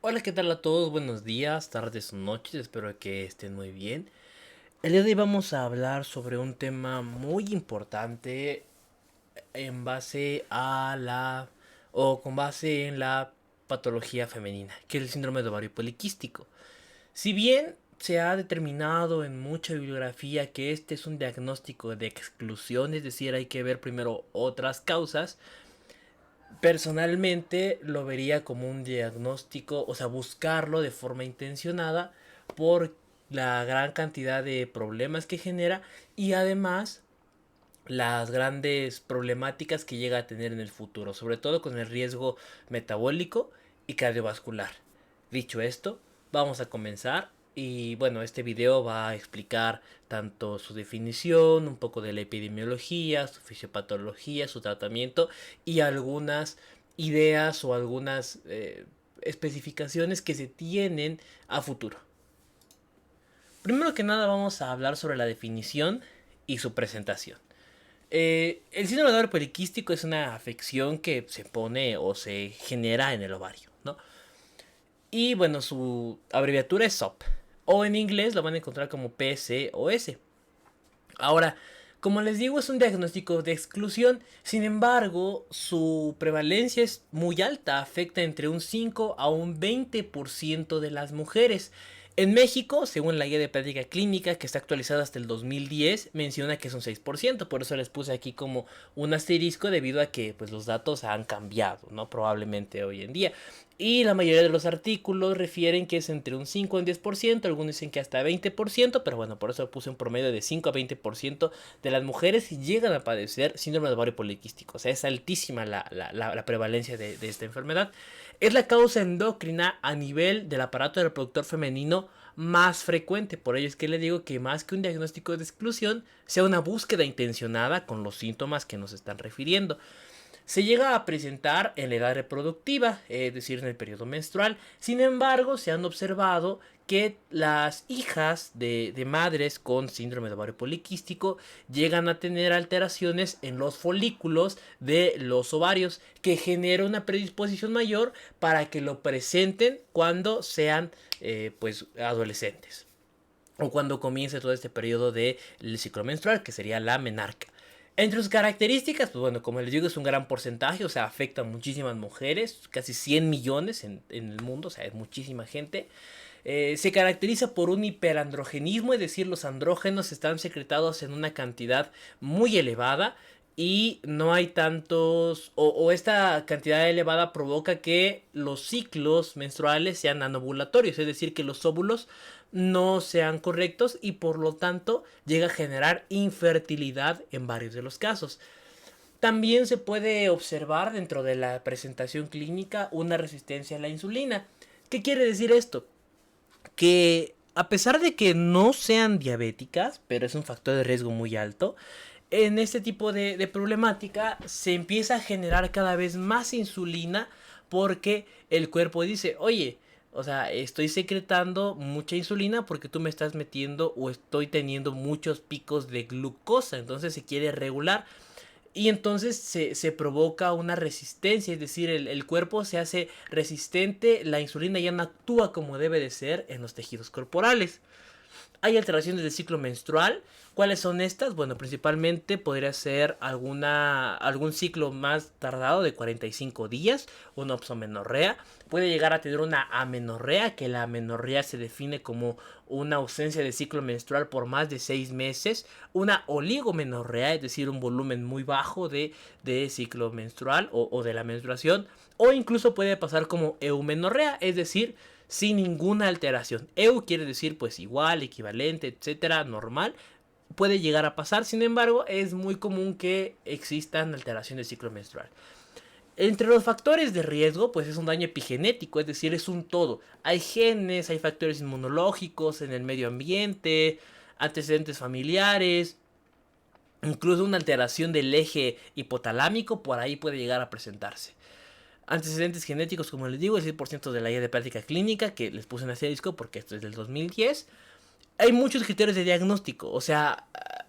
Hola, ¿qué tal a todos? Buenos días, tardes o noches, espero que estén muy bien. El día de hoy vamos a hablar sobre un tema muy importante en base a la o con base en la patología femenina, que es el síndrome de ovario poliquístico. Si bien se ha determinado en mucha bibliografía que este es un diagnóstico de exclusión, es decir, hay que ver primero otras causas. Personalmente lo vería como un diagnóstico, o sea, buscarlo de forma intencionada por la gran cantidad de problemas que genera y además las grandes problemáticas que llega a tener en el futuro, sobre todo con el riesgo metabólico y cardiovascular. Dicho esto, vamos a comenzar y bueno, este video va a explicar tanto su definición, un poco de la epidemiología, su fisiopatología, su tratamiento y algunas ideas o algunas especificaciones que se tienen a futuro. Primero que nada vamos a hablar sobre la definición y su presentación. El síndrome de ovario poliquístico es una afección que se pone o se genera en el ovario, ¿no? Y bueno, su abreviatura es SOP. O en inglés lo van a encontrar como PCOS. Ahora, como les digo, es un diagnóstico de exclusión. Sin embargo, su prevalencia es muy alta. Afecta entre un 5 a un 20% de las mujeres. En México, según la guía de práctica clínica, que está actualizada hasta el 2010, menciona que es un 6%. Por eso les puse aquí como un asterisco debido a que pues, los datos han cambiado, ¿no? Probablemente hoy en día. Y la mayoría de los artículos refieren que es entre un 5 y un 10%, algunos dicen que hasta 20%, pero bueno, por eso puse un promedio de 5 a 20% de las mujeres llegan a padecer síndrome de ovario poliquístico. O sea, es altísima la prevalencia de esta enfermedad. Es la causa endocrina a nivel del aparato reproductor femenino más frecuente. Por ello es que le digo que más que un diagnóstico de exclusión, sea una búsqueda intencionada con los síntomas que nos están refiriendo. Se llega a presentar en la edad reproductiva, es decir, en el periodo menstrual. Sin embargo, se han observado que las hijas de madres con síndrome de ovario poliquístico llegan a tener alteraciones en los folículos de los ovarios que genera una predisposición mayor para que lo presenten cuando sean pues adolescentes o cuando comience todo este periodo del ciclo menstrual, que sería la menarca. Entre sus características, pues bueno, como les digo, es un gran porcentaje, o sea, afecta a muchísimas mujeres, casi 100 millones en el mundo, o sea, es muchísima gente. Se caracteriza por un hiperandrogenismo, es decir, los andrógenos están secretados en una cantidad muy elevada y no hay tantos, o esta cantidad elevada provoca que los ciclos menstruales sean anovulatorios, es decir, que los óvulos no sean correctos y por lo tanto llega a generar infertilidad en varios de los casos. También se puede observar dentro de la presentación clínica una resistencia a la insulina. ¿Qué quiere decir esto? Que a pesar de que no sean diabéticas, pero es un factor de riesgo muy alto, en este tipo de problemática se empieza a generar cada vez más insulina porque el cuerpo dice, oye, o sea, estoy secretando mucha insulina porque tú me estás metiendo o estoy teniendo muchos picos de glucosa, entonces se quiere regular. Y entonces se provoca una resistencia, es decir, el cuerpo se hace resistente, la insulina ya no actúa como debe de ser en los tejidos corporales. Hay alteraciones del ciclo menstrual. ¿Cuáles son estas? Bueno, principalmente podría ser algún ciclo más tardado de 45 días, una opsomenorrea. Puede llegar a tener una amenorrea, que la amenorrea se define como una ausencia de ciclo menstrual por más de 6 meses. Una oligomenorrea, es decir, un volumen muy bajo de ciclo menstrual o de la menstruación. O incluso puede pasar como eumenorrea, es decir, sin ninguna alteración. Eu quiere decir pues igual, equivalente, etcétera, normal. Puede llegar a pasar, sin embargo, es muy común que existan alteraciones del ciclo menstrual. Entre los factores de riesgo, pues es un daño epigenético, es decir, es un todo. Hay genes, hay factores inmunológicos en el medio ambiente, antecedentes familiares, incluso una alteración del eje hipotalámico por ahí puede llegar a presentarse. Antecedentes genéticos, como les digo, el 6% de la guía de práctica clínica, que les puse en ese disco porque esto es del 2010. Hay muchos criterios de diagnóstico, o sea,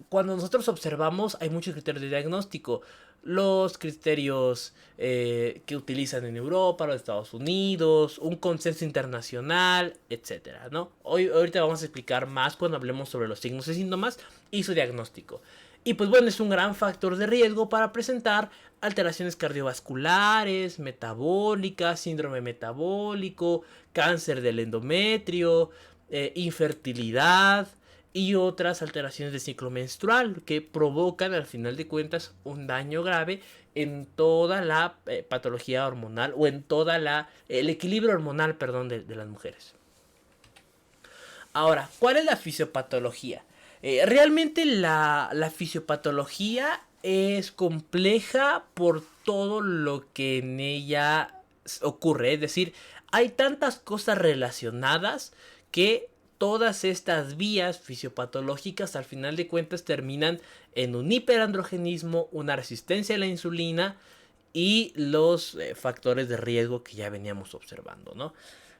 cuando nosotros observamos hay muchos criterios de diagnóstico. Los criterios que utilizan en Europa, los Estados Unidos, un consenso internacional, etcétera, ¿no? Ahorita vamos a explicar más cuando hablemos sobre los signos y síntomas y su diagnóstico. Y pues bueno, es un gran factor de riesgo para presentar alteraciones cardiovasculares, metabólicas, síndrome metabólico, cáncer del endometrio, infertilidad y otras alteraciones del ciclo menstrual que provocan al final de cuentas un daño grave en toda la patología hormonal o en toda el equilibrio hormonal, perdón, de las mujeres. Ahora, ¿cuál es la fisiopatología? Realmente la fisiopatología es compleja por todo lo que en ella ocurre. Es decir, hay tantas cosas relacionadas que todas estas vías fisiopatológicas al final de cuentas terminan en un hiperandrogenismo, una resistencia a la insulina y los factores de riesgo que ya veníamos observando, ¿no?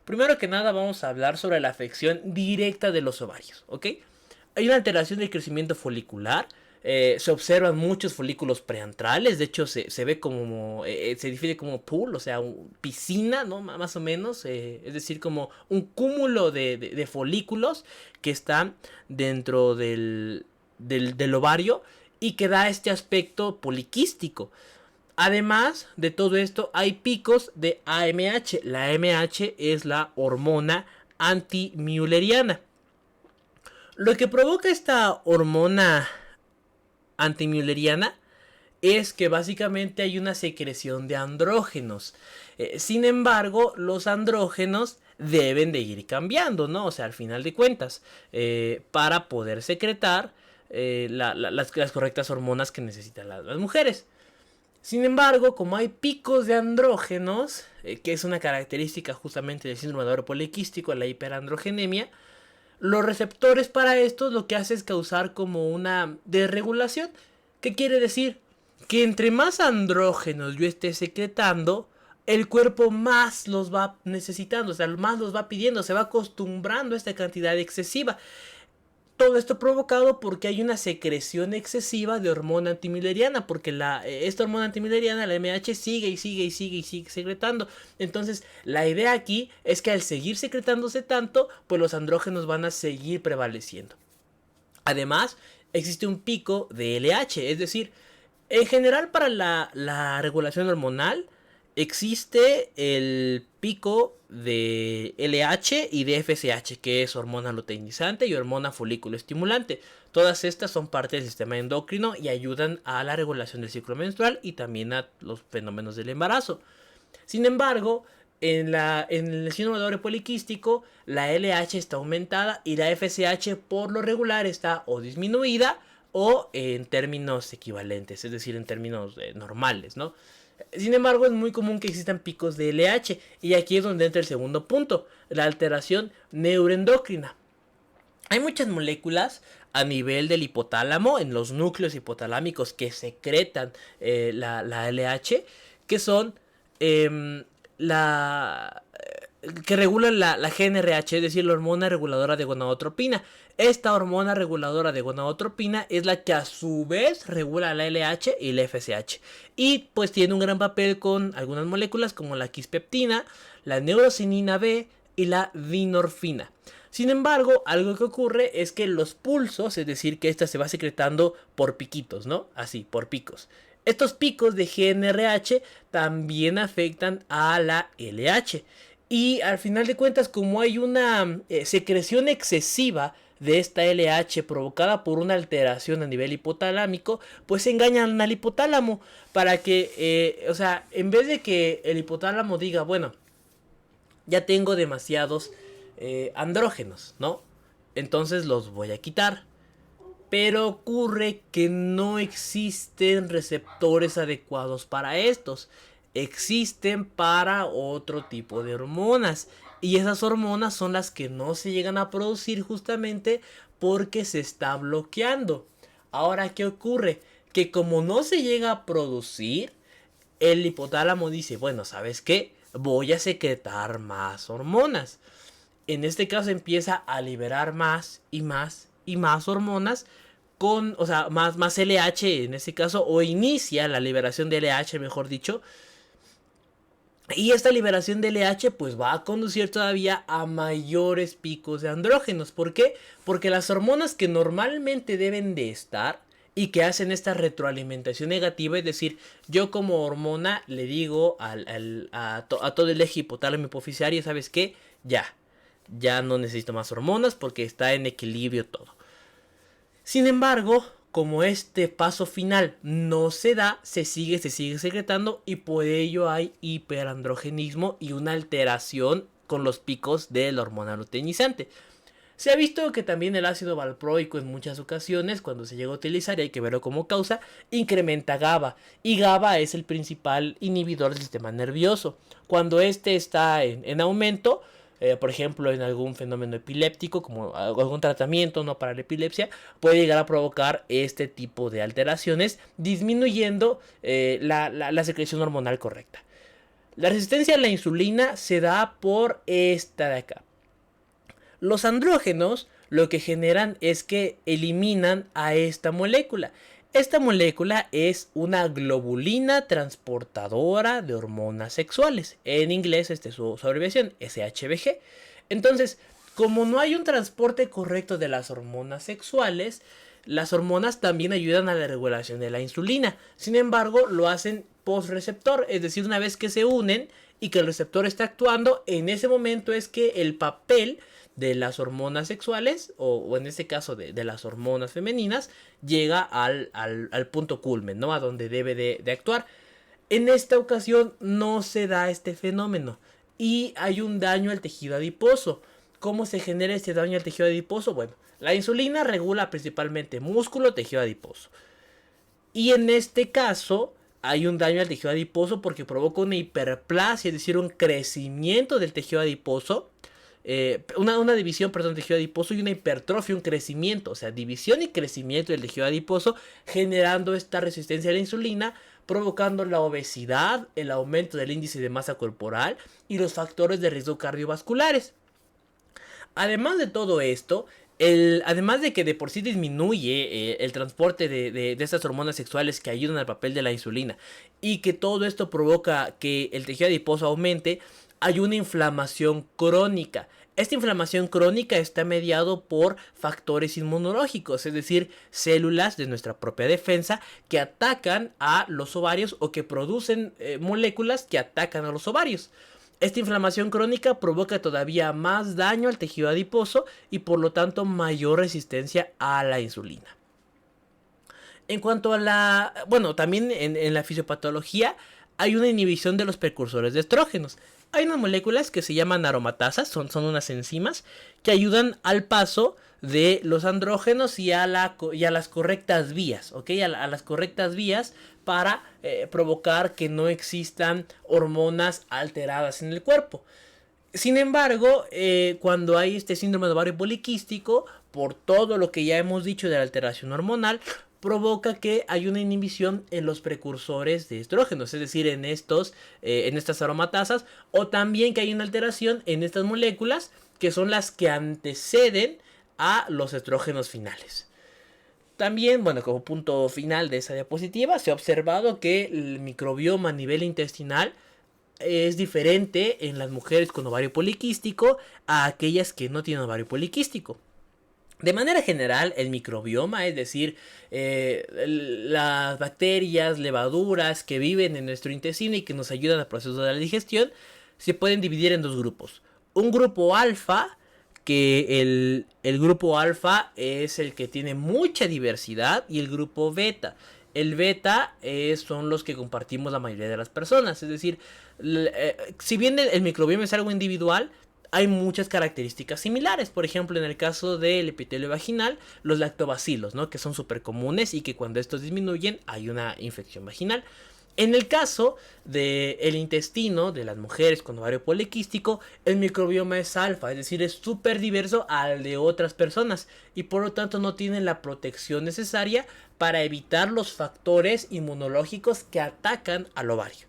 Primero que nada vamos a hablar sobre la afección directa de los ovarios, ¿ok? Hay una alteración del crecimiento folicular. Se observan muchos folículos preantrales. De hecho, se ve como. Se define como pool, o sea, piscina, ¿no? Más o menos. Es decir, como un cúmulo de folículos que están dentro del ovario y que da este aspecto poliquístico. Además de todo esto, hay picos de AMH. La AMH es la hormona antimülleriana. Lo que provoca esta hormona antimülleriana es que básicamente hay una secreción de andrógenos. Sin embargo, los andrógenos deben de ir cambiando, ¿no? O sea, al final de cuentas, para poder secretar las correctas hormonas que necesitan las mujeres. Sin embargo, como hay picos de andrógenos, que es una característica justamente del síndrome de ovario poliquístico, la hiperandrogenemia, los receptores para esto lo que hace es causar como una desregulación. ¿Qué quiere decir? Que entre más andrógenos yo esté secretando, el cuerpo más los va necesitando, o sea, más los va pidiendo, se va acostumbrando a esta cantidad excesiva. Todo esto provocado porque hay una secreción excesiva de hormona antimülleriana, porque esta hormona antimülleriana, la MH, sigue secretando. Entonces, la idea aquí es que al seguir secretándose tanto, pues los andrógenos van a seguir prevaleciendo. Además, existe un pico de LH, es decir, en general para la regulación hormonal, existe el pico de LH y de FSH, que es hormona luteinizante y hormona folículo estimulante. Todas estas son parte del sistema endocrino y ayudan a la regulación del ciclo menstrual y también a los fenómenos del embarazo. Sin embargo, en el síndrome de ovario poliquístico, la LH está aumentada y la FSH por lo regular está o disminuida o en términos equivalentes, es decir, en términos normales, ¿no? Sin embargo, es muy común que existan picos de LH y aquí es donde entra el segundo punto, la alteración neuroendocrina. Hay muchas moléculas a nivel del hipotálamo, en los núcleos hipotalámicos que secretan la LH, que son que regulan la GnRH, es decir, la hormona reguladora de gonadotropina. Esta hormona reguladora de gonadotropina es la que a su vez regula la LH y la FSH. Y pues tiene un gran papel con algunas moléculas como la quispeptina, la neurocinina B y la dinorfina. Sin embargo, algo que ocurre es que los pulsos, es decir, que esta se va secretando por piquitos, ¿no? Así, por picos. Estos picos de GnRH también afectan a la LH. Y al final de cuentas, como hay una secreción excesiva de esta LH provocada por una alteración a nivel hipotalámico, pues engañan al hipotálamo para que, o sea, en vez de que el hipotálamo diga, bueno, ya tengo demasiados andrógenos, ¿no? Entonces los voy a quitar. Pero ocurre que no existen receptores adecuados para estos. Existen para otro tipo de hormonas. Y esas hormonas son las que no se llegan a producir justamente porque se está bloqueando. Ahora, ¿qué ocurre? Que como no se llega a producir, el hipotálamo dice, bueno, ¿sabes qué? Voy a secretar más hormonas. En este caso empieza a liberar más y más y más hormonas o sea, más LH en este caso, o inicia la liberación de LH, mejor dicho. Y esta liberación de LH pues va a conducir todavía a mayores picos de andrógenos. ¿Por qué? Porque las hormonas que normalmente deben de estar y que hacen esta retroalimentación negativa, es decir, yo como hormona le digo a todo el eje hipotálamo hipofisario, ¿sabes qué? Ya no necesito más hormonas porque está en equilibrio todo. Sin embargo, como este paso final no se da, se sigue secretando y por ello hay hiperandrogenismo y una alteración con los picos de la hormona luteinizante. Se ha visto que también el ácido valproico en muchas ocasiones, cuando se llega a utilizar, y hay que verlo como causa, incrementa GABA. Y GABA es el principal inhibidor del sistema nervioso. Cuando este está en aumento, por ejemplo, en algún fenómeno epiléptico, como algún tratamiento no para la epilepsia, puede llegar a provocar este tipo de alteraciones, disminuyendo la secreción hormonal correcta. La resistencia a la insulina se da por esta de acá. Los andrógenos lo que generan es que eliminan a esta molécula. Esta molécula es una globulina transportadora de hormonas sexuales. En inglés es su abreviación, SHBG. Entonces, como no hay un transporte correcto de las hormonas sexuales, las hormonas también ayudan a la regulación de la insulina. Sin embargo, lo hacen postreceptor, es decir, una vez que se unen y que el receptor está actuando, en ese momento es que el papel de las hormonas sexuales, o en este caso de las hormonas femeninas, llega al punto culmen, ¿no? A donde debe de actuar. En esta ocasión no se da este fenómeno y hay un daño al tejido adiposo. ¿Cómo se genera este daño al tejido adiposo? Bueno, la insulina regula principalmente músculo, tejido adiposo. Y en este caso hay un daño al tejido adiposo porque provoca una hiperplasia, es decir, un crecimiento del tejido adiposo. Una división, perdón, del tejido adiposo y una hipertrofia, un crecimiento, o sea, división y crecimiento del tejido adiposo, generando esta resistencia a la insulina, provocando la obesidad, el aumento del índice de masa corporal y los factores de riesgo cardiovasculares. Además de todo esto, además de que de por sí disminuye el transporte de estas hormonas sexuales que ayudan al papel de la insulina y que todo esto provoca que el tejido adiposo aumente, hay una inflamación crónica. Esta inflamación crónica está mediado por factores inmunológicos, es decir, células de nuestra propia defensa que atacan a los ovarios o que producen moléculas que atacan a los ovarios. Esta inflamación crónica provoca todavía más daño al tejido adiposo y por lo tanto mayor resistencia a la insulina. En cuanto a también en la fisiopatología hay una inhibición de los precursores de estrógenos. Hay unas moléculas que se llaman aromatasas, son unas enzimas que ayudan al paso de los andrógenos y a las correctas vías, ¿ok? A las correctas vías para provocar que no existan hormonas alteradas en el cuerpo. Sin embargo, cuando hay este síndrome de ovario poliquístico, por todo lo que ya hemos dicho de la alteración hormonal, provoca que hay una inhibición en los precursores de estrógenos, es decir, en estas aromatasas, o también que hay una alteración en estas moléculas que son las que anteceden a los estrógenos finales. También, bueno, como punto final de esa diapositiva, se ha observado que el microbioma a nivel intestinal es diferente en las mujeres con ovario poliquístico a aquellas que no tienen ovario poliquístico. De manera general, el microbioma, es decir, las bacterias, levaduras que viven en nuestro intestino y que nos ayudan al proceso de la digestión, se pueden dividir en dos grupos. Un grupo alfa, que el grupo alfa es el que tiene mucha diversidad, y el grupo beta. El beta son los que compartimos la mayoría de las personas, es decir, si bien el microbioma es algo individual, hay muchas características similares. Por ejemplo, en el caso del epitelio vaginal, los lactobacilos, ¿no? Que son súper comunes y que cuando estos disminuyen hay una infección vaginal. En el caso del intestino de las mujeres con ovario poliquístico, el microbioma es alfa, es decir, es súper diverso al de otras personas y por lo tanto no tienen la protección necesaria para evitar los factores inmunológicos que atacan al ovario.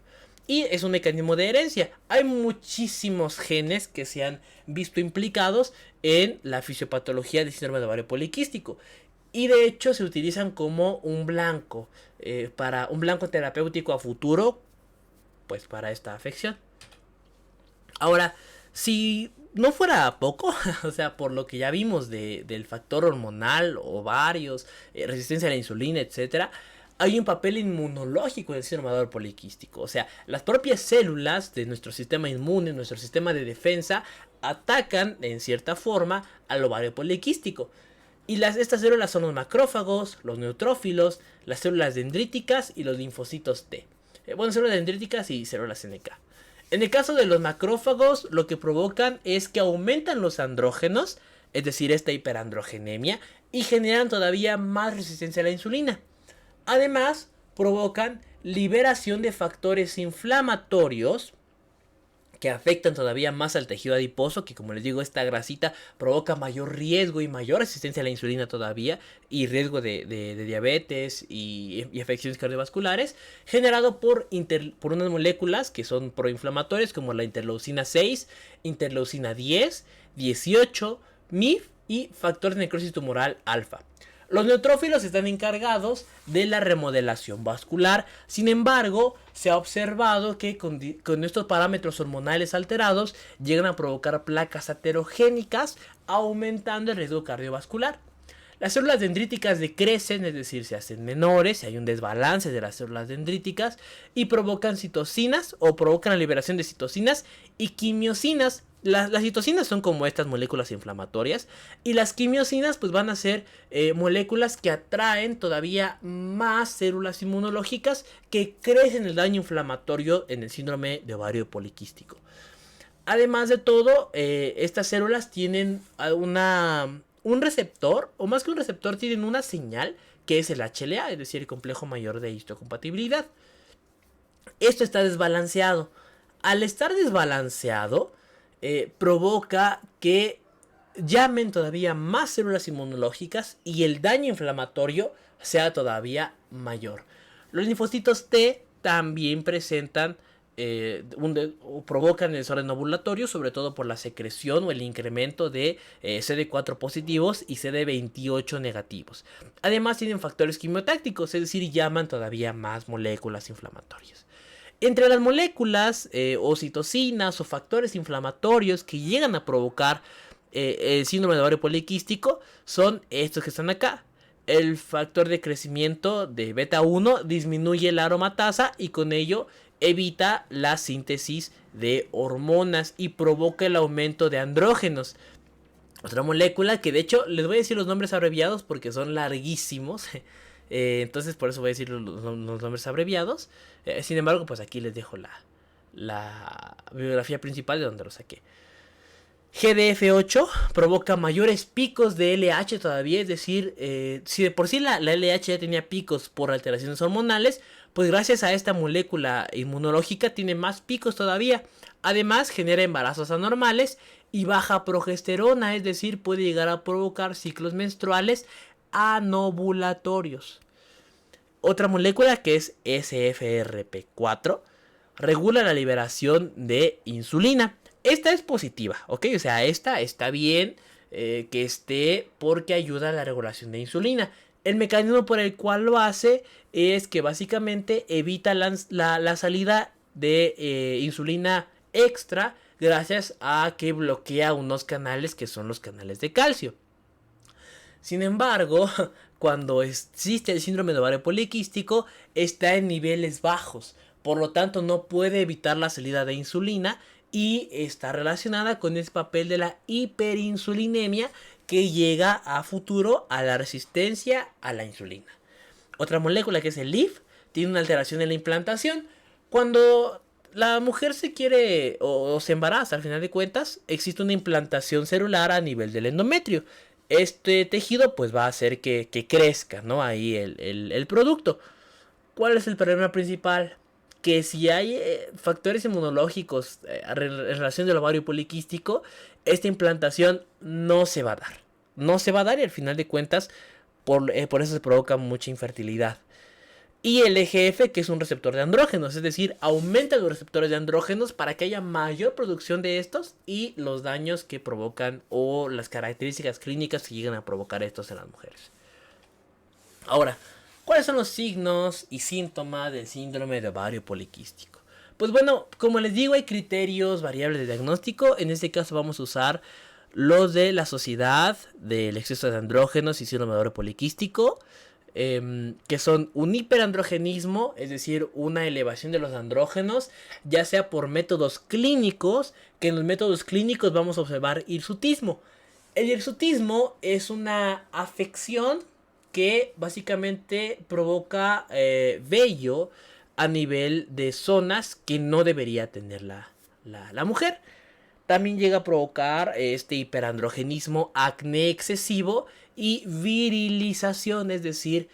Y es un mecanismo de herencia. Hay muchísimos genes que se han visto implicados en la fisiopatología del síndrome de ovario poliquístico. y de hecho se utilizan como un blanco, para un blanco terapéutico a futuro, pues para esta afección. Ahora, si no fuera poco, o sea, por lo que ya vimos del factor hormonal, ovarios, resistencia a la insulina, etcétera, hay un papel inmunológico en el síndrome de ovario poliquístico. O sea, las propias células de nuestro sistema inmune, nuestro sistema de defensa, atacan en cierta forma al ovario poliquístico. Y estas células son los macrófagos, los neutrófilos, las células dendríticas y los linfocitos T. Bueno, células dendríticas y células NK. En el caso de los macrófagos, lo que provocan es que aumentan los andrógenos, es decir, esta hiperandrogenemia, y generan todavía más resistencia a la insulina. Además, provocan liberación de factores inflamatorios que afectan todavía más al tejido adiposo, que como les digo, esta grasita provoca mayor riesgo y mayor resistencia a la insulina todavía, y riesgo de diabetes y afecciones cardiovasculares, generado por unas moléculas que son proinflamatorias, como la interleucina 6, interleucina 10, 18, MIF y factor de necrosis tumoral alfa. Los neutrófilos están encargados de la remodelación vascular. Sin embargo, se ha observado que con estos parámetros hormonales alterados llegan a provocar placas aterogénicas, aumentando el riesgo cardiovascular. Las células dendríticas decrecen, es decir, se hacen menores, hay un desbalance de las células dendríticas y provocan citocinas o provocan la liberación de citocinas y quimiosinas. Las citocinas son como estas moléculas inflamatorias y las quimiosinas pues van a ser moléculas que atraen todavía más células inmunológicas que crecen el daño inflamatorio en el síndrome de ovario poliquístico. Además de todo, estas células tienen un receptor, o más que un receptor, tienen una señal que es el HLA, es decir, el complejo mayor de histocompatibilidad. Esto está desbalanceado. Al estar desbalanceado, provoca que llamen todavía más células inmunológicas y el daño inflamatorio sea todavía mayor. Los linfocitos T también presentan provocan el desorden ovulatorio, sobre todo por la secreción o el incremento de CD4 positivos y CD28 negativos. Además tienen factores quimiotácticos, es decir, llaman todavía más moléculas inflamatorias. Entre las moléculas o citocinas o factores inflamatorios que llegan a provocar el síndrome de ovario poliquístico son estos que están acá. El factor de crecimiento de beta 1 disminuye la aromatasa y con ello evita la síntesis de hormonas y provoca el aumento de andrógenos. Otra molécula que de hecho les voy a decir los nombres abreviados porque son larguísimos. Entonces por eso voy a decir los nombres abreviados. Sin embargo, pues aquí les dejo la bibliografía principal de donde lo saqué. GDF8 provoca mayores picos de LH todavía, es decir, si de por sí la LH ya tenía picos por alteraciones hormonales, pues gracias a esta molécula inmunológica tiene más picos todavía. Además genera embarazos anormales y baja progesterona, es decir, puede llegar a provocar ciclos menstruales anovulatorios. Otra molécula que es SFRP4 regula la liberación de insulina. Esta es positiva, ¿ok? O sea, esta está bien que esté porque ayuda a la regulación de insulina. El mecanismo por el cual lo hace es que básicamente evita la salida de insulina extra gracias a que bloquea unos canales que son los canales de calcio. Sin embargo, cuando existe el síndrome de ovario poliquístico, está en niveles bajos. Por lo tanto, no puede evitar la salida de insulina y está relacionada con el papel de la hiperinsulinemia que llega a futuro a la resistencia a la insulina. Otra molécula que es el LIF tiene una alteración en la implantación. Cuando la mujer se quiere o se embaraza, al final de cuentas, existe una implantación celular a nivel del endometrio. Este tejido pues va a hacer que crezca, ¿no? Ahí el producto. ¿Cuál es el problema principal? Que si hay factores inmunológicos en relación del ovario poliquístico, esta implantación no se va a dar. No se va a dar y al final de cuentas por eso se provoca mucha infertilidad. Y el EGF, que es un receptor de andrógenos, es decir, aumenta los receptores de andrógenos para que haya mayor producción de estos y los daños que provocan o las características clínicas que llegan a provocar estos en las mujeres. Ahora, ¿cuáles son los signos y síntomas del síndrome de ovario poliquístico? Pues bueno, como les digo, hay criterios variables de diagnóstico. En este caso vamos a usar los de la Sociedad del Exceso de Andrógenos y Síndrome de Ovario Poliquístico, que son un hiperandrogenismo, es decir, una elevación de los andrógenos, ya sea por métodos clínicos, que en los métodos clínicos vamos a observar hirsutismo. El hirsutismo es una afección que básicamente provoca vello a nivel de zonas que no debería tener la mujer. También llega a provocar este hiperandrogenismo, acné excesivo y virilización, es decir,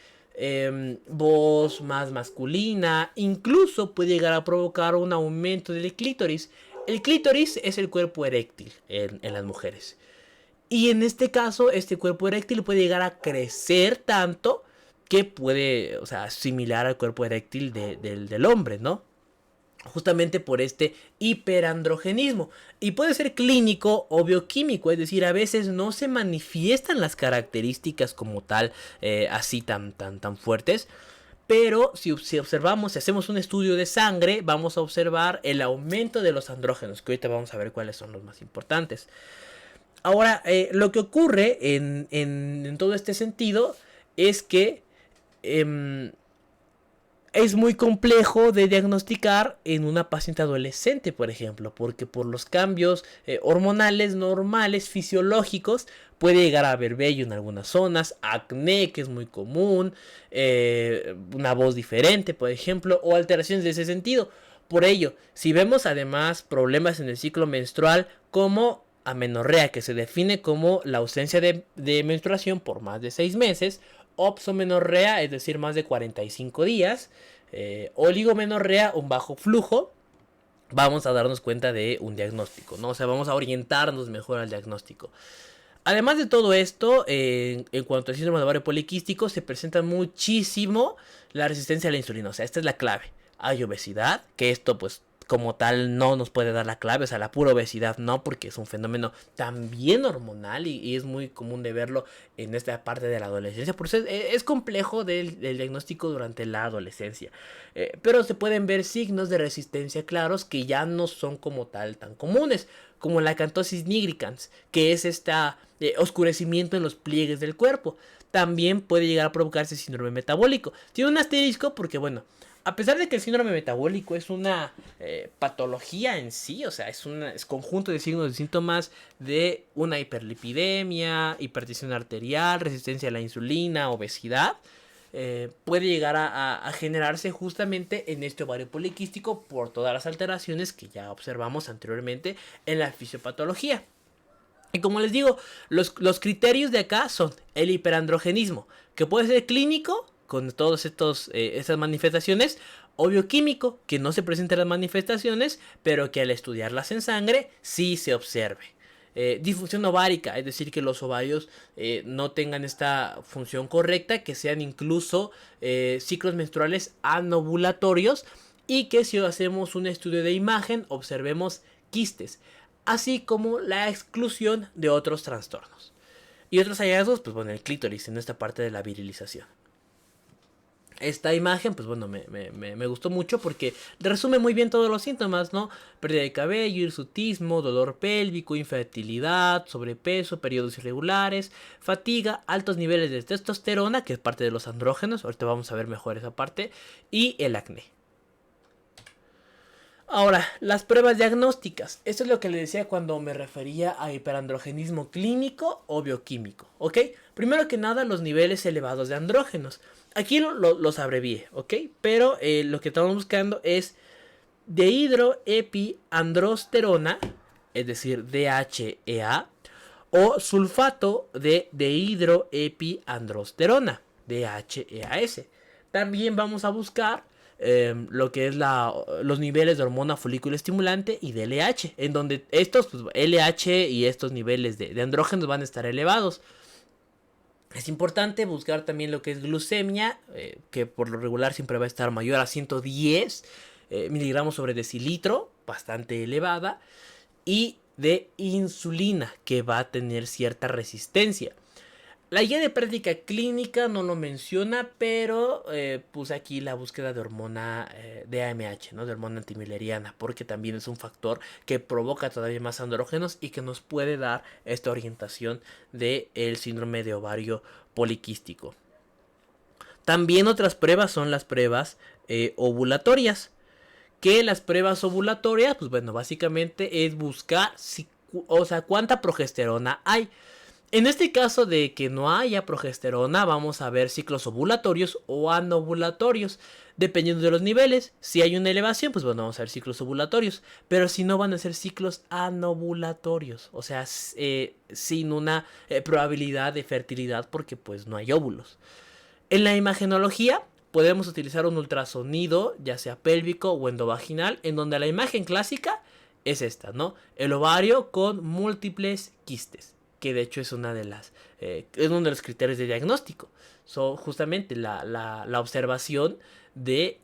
voz más masculina. Incluso puede llegar a provocar un aumento del clítoris. El clítoris es el cuerpo eréctil en las mujeres. Y en este caso, este cuerpo eréctil puede llegar a crecer tanto que puede, o sea, similar al cuerpo eréctil del hombre, ¿no? Justamente por este hiperandrogenismo. Y puede ser clínico o bioquímico, es decir, a veces no se manifiestan las características como tal, así tan fuertes. Pero si observamos, si hacemos un estudio de sangre, vamos a observar el aumento de los andrógenos, que ahorita vamos a ver cuáles son los más importantes. Ahora, lo que ocurre en todo este sentido es que es muy complejo de diagnosticar en una paciente adolescente, por ejemplo, porque por los cambios hormonales normales, fisiológicos, puede llegar a haber vello en algunas zonas, acné, que es muy común, una voz diferente, por ejemplo, o alteraciones de ese sentido. Por ello, si vemos además problemas en el ciclo menstrual como amenorrea, que se define como la ausencia de menstruación por más de 6 meses, opsomenorrea, es decir, más de 45 días, oligomenorrea, un bajo flujo, vamos a darnos cuenta de un diagnóstico, ¿no? O sea, vamos a orientarnos mejor al diagnóstico. Además de todo esto, en cuanto al síndrome de ovario poliquístico, se presenta muchísimo la resistencia a la insulina. O sea, esta es la clave. Hay obesidad, que esto pues como tal no nos puede dar la clave, o sea, la pura obesidad no, porque es un fenómeno también hormonal y es muy común de verlo en esta parte de la adolescencia. Por eso es complejo del diagnóstico durante la adolescencia. Pero se pueden ver signos de resistencia claros que ya no son como tal tan comunes, como la acantosis nigricans, que es este oscurecimiento en los pliegues del cuerpo. También puede llegar a provocarse síndrome metabólico. Tiene un asterisco porque, bueno, a pesar de que el síndrome metabólico es una patología en sí, o sea, es conjunto de signos y síntomas de una hiperlipidemia, hipertensión arterial, resistencia a la insulina, obesidad, puede llegar a generarse justamente en este ovario poliquístico por todas las alteraciones que ya observamos anteriormente en la fisiopatología. Y como les digo, los criterios de acá son el hiperandrogenismo, que puede ser clínico, con todas estas manifestaciones, o bioquímico, que no se presentan las manifestaciones, pero que al estudiarlas en sangre sí se observe. Disfunción ovárica, es decir, que los ovarios no tengan esta función correcta, que sean incluso ciclos menstruales anovulatorios y que si hacemos un estudio de imagen observemos quistes, así como la exclusión de otros trastornos. Y otros hallazgos, pues bueno, el clítoris en esta parte de la virilización. Esta imagen, pues bueno, me gustó mucho porque resume muy bien todos los síntomas, ¿no? Pérdida de cabello, hirsutismo, dolor pélvico, infertilidad, sobrepeso, periodos irregulares, fatiga, altos niveles de testosterona, que es parte de los andrógenos, ahorita vamos a ver mejor esa parte, y el acné. Ahora, las pruebas diagnósticas. Esto es lo que le decía cuando me refería a hiperandrogenismo clínico o bioquímico, ¿ok? Primero que nada, los niveles elevados de andrógenos. Aquí los abrevié, ¿ok? Pero lo que estamos buscando es dehidroepiandrosterona, es decir, DHEA, o sulfato de dehidroepiandrosterona, DHEAS. También vamos a buscar lo que es los niveles de hormona folículo estimulante y de LH, en donde estos, pues, LH y estos niveles de andrógenos van a estar elevados. Es importante buscar también lo que es glucemia, que por lo regular siempre va a estar mayor a 110 miligramos sobre decilitro, bastante elevada, y de insulina, que va a tener cierta resistencia. La guía de práctica clínica no lo menciona, pero puse aquí la búsqueda de hormona de AMH, ¿no? De hormona antimileriana, porque también es un factor que provoca todavía más andrógenos y que nos puede dar esta orientación del síndrome de ovario poliquístico. También otras pruebas son las pruebas ovulatorias. Que las pruebas ovulatorias, pues bueno, básicamente es buscar cuánta progesterona hay. En este caso de que no haya progesterona, vamos a ver ciclos ovulatorios o anovulatorios. Dependiendo de los niveles, si hay una elevación, pues bueno, vamos a ver ciclos ovulatorios. Pero si no, van a ser ciclos anovulatorios. O sea, sin una probabilidad de fertilidad porque pues no hay óvulos. En la imagenología podemos utilizar un ultrasonido, ya sea pélvico o endovaginal, en donde la imagen clásica es esta, ¿no? El ovario con múltiples quistes, que de hecho es es uno de los criterios de diagnóstico. Justamente la observación de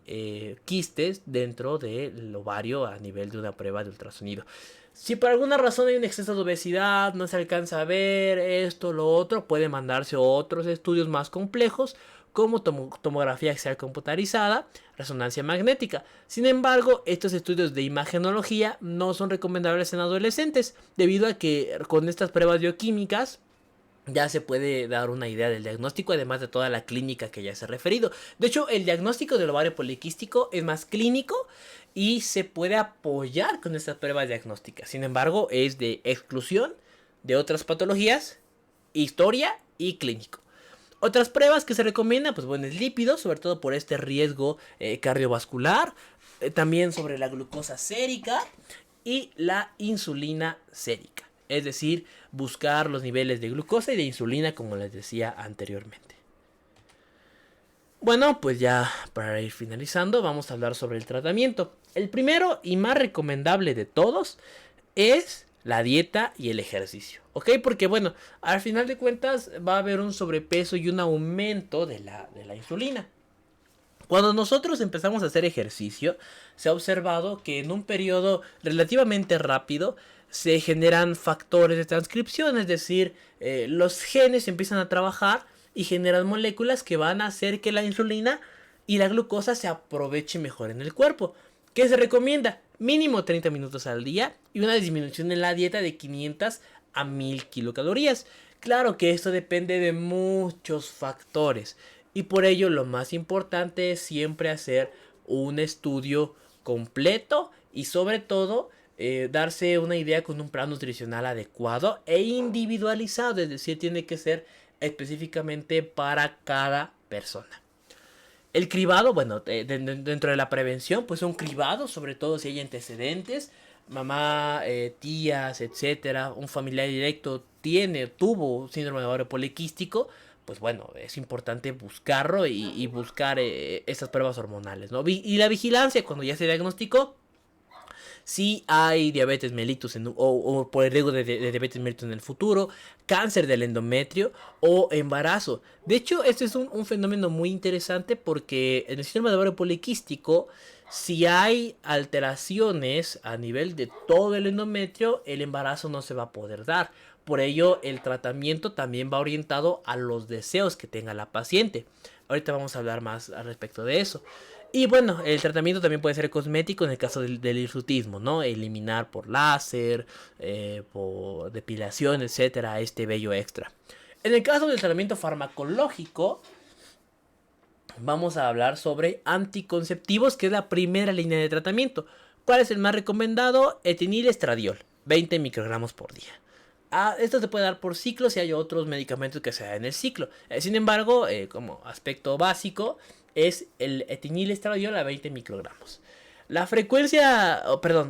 quistes dentro del ovario a nivel de una prueba de ultrasonido. Si por alguna razón hay un exceso de obesidad, no se alcanza a ver esto, lo otro, puede mandarse otros estudios más complejos como tomografía axial computarizada, resonancia magnética. Sin embargo, estos estudios de imagenología no son recomendables en adolescentes, debido a que con estas pruebas bioquímicas ya se puede dar una idea del diagnóstico, además de toda la clínica que ya se ha referido. De hecho, el diagnóstico del ovario poliquístico es más clínico y se puede apoyar con estas pruebas diagnósticas. Sin embargo, es de exclusión de otras patologías, historia y clínico. Otras pruebas que se recomiendan, pues bueno, es lípidos, sobre todo por este riesgo cardiovascular, también sobre la glucosa sérica y la insulina sérica. Es decir, buscar los niveles de glucosa y de insulina, como les decía anteriormente. Bueno, pues ya para ir finalizando, vamos a hablar sobre el tratamiento. El primero y más recomendable de todos es la dieta y el ejercicio, ¿ok? Porque bueno, al final de cuentas va a haber un sobrepeso y un aumento de la insulina. Cuando nosotros empezamos a hacer ejercicio, se ha observado que en un periodo relativamente rápido se generan factores de transcripción, es decir, los genes empiezan a trabajar y generan moléculas que van a hacer que la insulina y la glucosa se aproveche mejor en el cuerpo. ¿Qué se recomienda? Mínimo 30 minutos al día y una disminución en la dieta de 500 a 1000 kilocalorías. Claro que esto depende de muchos factores y por ello lo más importante es siempre hacer un estudio completo y sobre todo darse una idea con un plan nutricional adecuado e individualizado, es decir, tiene que ser específicamente para cada persona. El cribado, bueno, dentro de la prevención, pues un cribado, sobre todo si hay antecedentes, mamá, tías, etcétera, un familiar directo tuvo síndrome de ovario poliquístico, pues bueno, es importante buscarlo y buscar estas pruebas hormonales, ¿no? Y la vigilancia, cuando ya se diagnosticó, si hay diabetes mellitus o por el riesgo de diabetes mellitus en el futuro, cáncer del endometrio o embarazo. De hecho, este es un fenómeno muy interesante porque en el síndrome de ovario poliquístico, si hay alteraciones a nivel de todo el endometrio, el embarazo no se va a poder dar. Por ello, el tratamiento también va orientado a los deseos que tenga la paciente. Ahorita vamos a hablar más al respecto de eso. Y bueno, el tratamiento también puede ser cosmético en el caso del hirsutismo, ¿no? Eliminar por láser, por depilación, etcétera, este vello extra. En el caso del tratamiento farmacológico, vamos a hablar sobre anticonceptivos, que es la primera línea de tratamiento. ¿Cuál es el más recomendado? Etinilestradiol, 20 microgramos por día. Esto se puede dar por ciclo si hay otros medicamentos que se dan en el ciclo. Sin embargo, como aspecto básico, es el etinilestradiol a 20 microgramos. La frecuencia,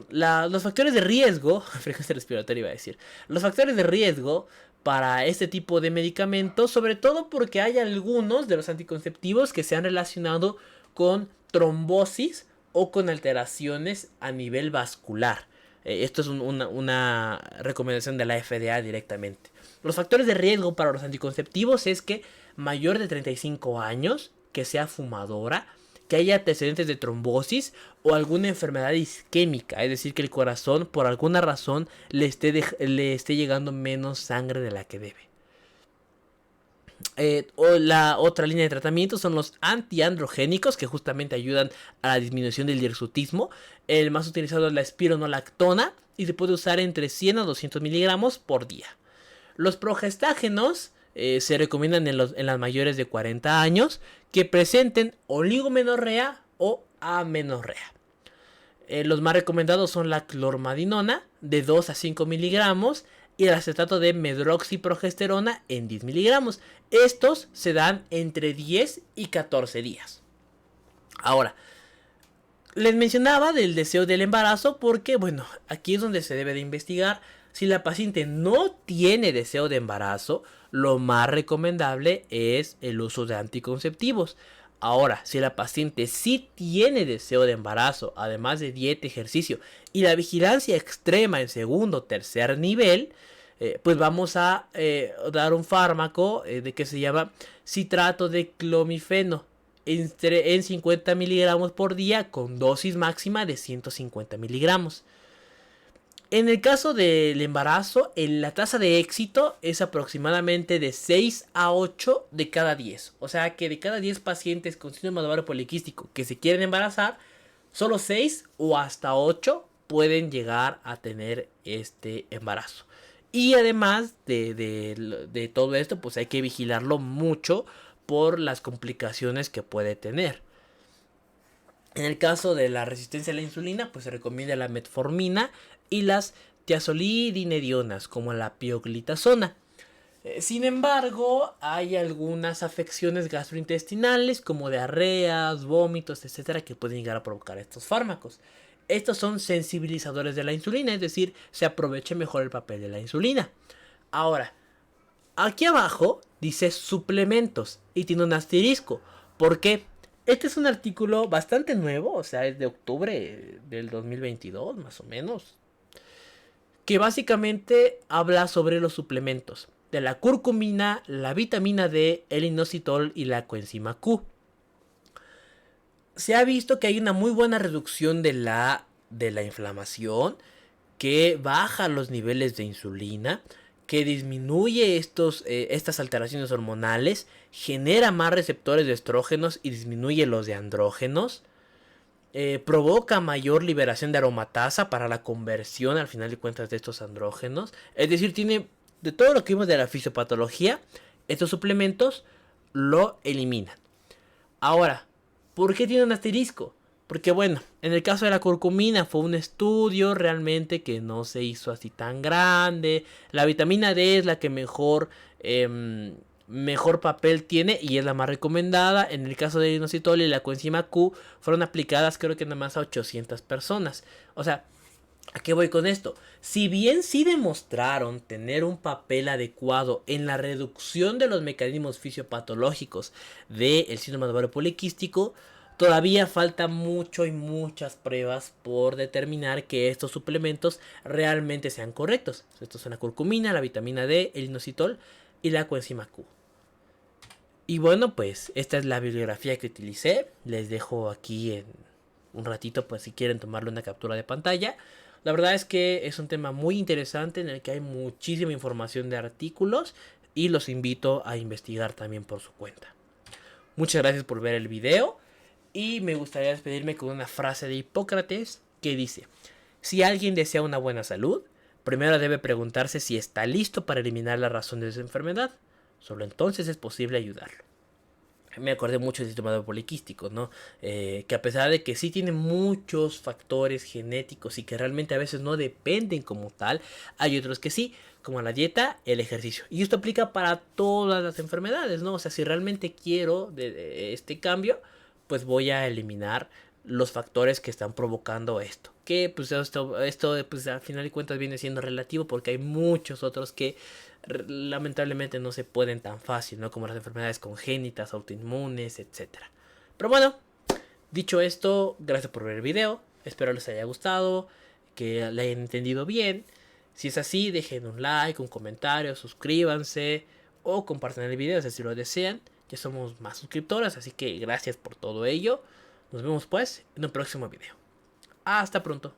los factores de riesgo, frecuencia respiratoria iba a decir, los factores de riesgo para este tipo de medicamentos, sobre todo porque hay algunos de los anticonceptivos que se han relacionado con trombosis o con alteraciones a nivel vascular. Esto es una recomendación de la FDA directamente. Los factores de riesgo para los anticonceptivos es que mayor de 35 años, que sea fumadora, que haya antecedentes de trombosis o alguna enfermedad isquémica, es decir, que el corazón por alguna razón le esté llegando menos sangre de la que debe. O la otra línea de tratamiento son los antiandrogénicos, que justamente ayudan a la disminución del hirsutismo. El más utilizado es la espironolactona y se puede usar entre 100 a 200 miligramos por día. Los progestágenos se recomiendan en las mayores de 40 años que presenten oligomenorrea o amenorrea. Los más recomendados son la clormadinona de 2 a 5 miligramos y el acetato de medroxiprogesterona en 10 miligramos. Estos se dan entre 10 y 14 días. Ahora, les mencionaba del deseo del embarazo porque, bueno, aquí es donde se debe de investigar. Si la paciente no tiene deseo de embarazo, lo más recomendable es el uso de anticonceptivos. Ahora, si la paciente sí tiene deseo de embarazo, además de dieta, ejercicio y la vigilancia extrema en segundo o tercer nivel, pues vamos a dar un fármaco de que se llama citrato de clomifeno en 50 miligramos por día con dosis máxima de 150 miligramos. En el caso del embarazo, la tasa de éxito es aproximadamente de 6 a 8 de cada 10. O sea que de cada 10 pacientes con síndrome de ovario poliquístico que se quieren embarazar, solo 6 o hasta 8 pueden llegar a tener este embarazo. Y además de todo esto, pues hay que vigilarlo mucho por las complicaciones que puede tener. En el caso de la resistencia a la insulina, pues se recomienda la metformina y las tiazolidinedionas, como la pioglitazona. Sin embargo, hay algunas afecciones gastrointestinales, como diarreas, vómitos, etcétera, que pueden llegar a provocar estos fármacos. Estos son sensibilizadores de la insulina, es decir, se aprovecha mejor el papel de la insulina. Ahora, aquí abajo dice suplementos y tiene un asterisco. ¿Por qué? Este es un artículo bastante nuevo, o sea, es de octubre del 2022, más o menos, que básicamente habla sobre los suplementos de la curcumina, la vitamina D, el inositol y la coenzima Q. Se ha visto que hay una muy buena reducción de la inflamación, que baja los niveles de insulina, que disminuye estas alteraciones hormonales, genera más receptores de estrógenos y disminuye los de andrógenos, provoca mayor liberación de aromatasa para la conversión al final de cuentas de estos andrógenos. Es decir, tiene de todo lo que vimos de la fisiopatología, estos suplementos lo eliminan. Ahora, ¿por qué tiene un asterisco? Porque bueno, en el caso de la curcumina fue un estudio realmente que no se hizo así tan grande. La vitamina D es la que mejor papel tiene y es la más recomendada. En el caso del inositol y la coenzima Q fueron aplicadas creo que nada más a 800 personas. O sea, ¿a qué voy con esto? Si bien sí demostraron tener un papel adecuado en la reducción de los mecanismos fisiopatológicos del síndrome de ovario poliquístico, todavía falta mucho y muchas pruebas por determinar que estos suplementos realmente sean correctos. Estos son la curcumina, la vitamina D, el inositol y la coenzima Q. Y bueno, pues esta es la bibliografía que utilicé. Les dejo aquí en un ratito, pues si quieren tomarle una captura de pantalla. La verdad es que es un tema muy interesante en el que hay muchísima información de artículos y los invito a investigar también por su cuenta. Muchas gracias por ver el video. Y me gustaría despedirme con una frase de Hipócrates que dice: si alguien desea una buena salud, primero debe preguntarse si está listo para eliminar la razón de su enfermedad. Solo entonces es posible ayudarlo. Me acordé mucho del síndrome poliquístico, ¿no? Que a pesar de que sí tiene muchos factores genéticos y que realmente a veces no dependen como tal, hay otros que sí, como la dieta, el ejercicio. Y esto aplica para todas las enfermedades, ¿no? O sea, si realmente quiero de este cambio, pues voy a eliminar los factores que están provocando esto. Que pues esto pues al final de cuentas viene siendo relativo porque hay muchos otros que lamentablemente no se pueden tan fácil, ¿no? Como las enfermedades congénitas, autoinmunes, etcétera. Pero bueno, dicho esto, gracias por ver el video. Espero les haya gustado, que le hayan entendido bien. Si es así, dejen un like, un comentario, suscríbanse o compartan el video si lo desean. Ya somos más suscriptores, así que gracias por todo ello. Nos vemos pues en un próximo video. Hasta pronto.